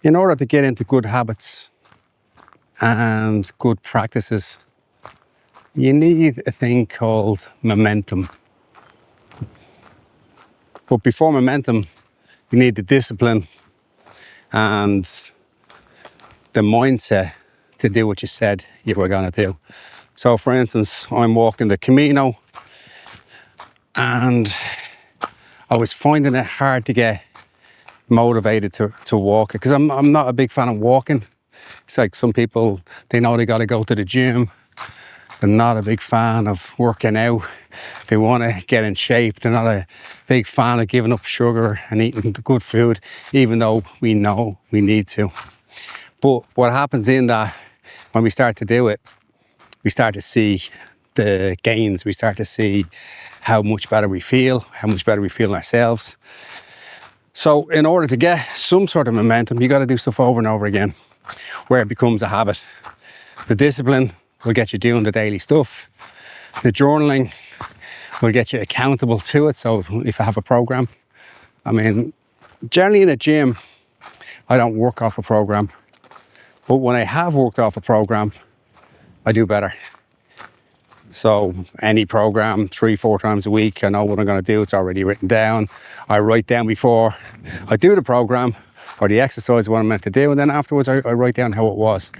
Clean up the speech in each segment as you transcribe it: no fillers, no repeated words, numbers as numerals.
In order to get into good habits and good practices, you need a thing called momentum. But before momentum, you need the discipline and the mindset to do what you said you were going to do. So for instance, I'm walking the Camino and I was finding it hard to get motivated to walk it because I'm not a big fan of walking. It's like some people, they know they got to go to the gym. They're not a big fan of working out. They want to get in shape. They're not a big fan of giving up sugar and eating the good food, even though we know we need to. But what happens in that, when we start to do it, we start to see the gains. We start to see how much better we feel, how much better we feel in ourselves. So in order to get some sort of momentum, you got to do stuff over and over again, where it becomes a habit. The discipline will get you doing the daily stuff. The journaling will get you accountable to it. So if I have a program, I mean, generally in the gym, I don't work off a program. But when I have worked off a program, I do better. So any program, 3-4 times a week, I know what I'm going to do. It's already written down. I write down before I do the program or the exercise, what I'm meant to do. And then afterwards, I write down how it was.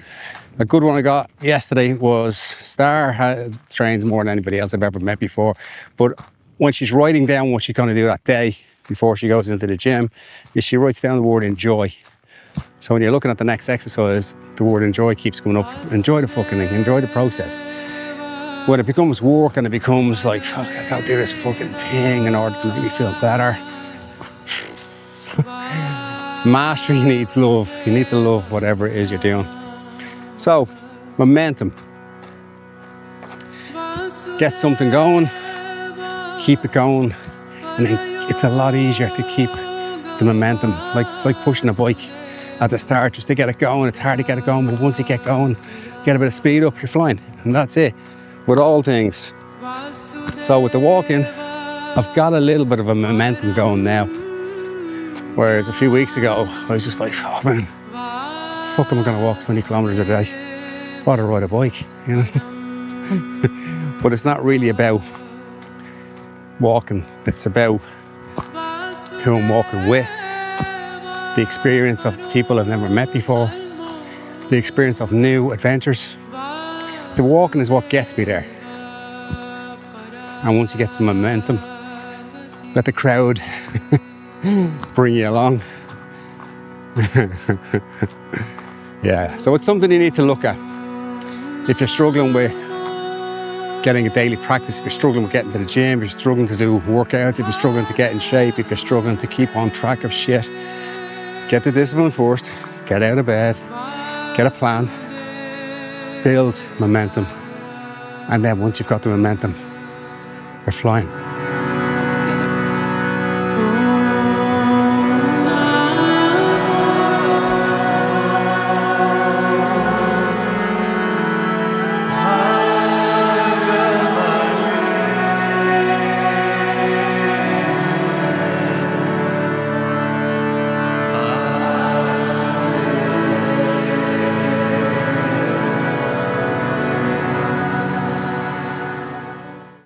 A good one I got yesterday was Star trains more than anybody else I've ever met before. But when she's writing down what she's going to do that day before she goes into the gym, is she writes down the word enjoy. So when you're looking at the next exercise, the word enjoy keeps coming up. Enjoy the fucking thing, enjoy the process. When it becomes work and it becomes like, fuck, I gotta do this fucking thing in order to make me feel better. Mastery needs love. You need to love whatever it is you're doing. So, momentum. Get something going, keep it going, and then it's a lot easier to keep the momentum. It's like pushing a bike at the start, just to get it going. It's hard to get it going, but once you get going, get a bit of speed up, you're flying, and that's it. With all things. So with the walking, I've got a little bit of a momentum going now. Whereas a few weeks ago, I was just like, oh man, fuck, am I gonna walk 20 kilometers a day? Rather ride a bike, you know? But it's not really about walking. It's about who I'm walking with, the experience of people I've never met before, the experience of new adventures. The walking is what gets me there. And once you get some momentum, let the crowd bring you along. Yeah, so it's something you need to look at. If you're struggling with getting a daily practice, if you're struggling with getting to the gym, if you're struggling to do workouts, if you're struggling to get in shape, if you're struggling to keep on track of shit, get the discipline first, get out of bed, get a plan, build momentum, and then once you've got the momentum, you're flying.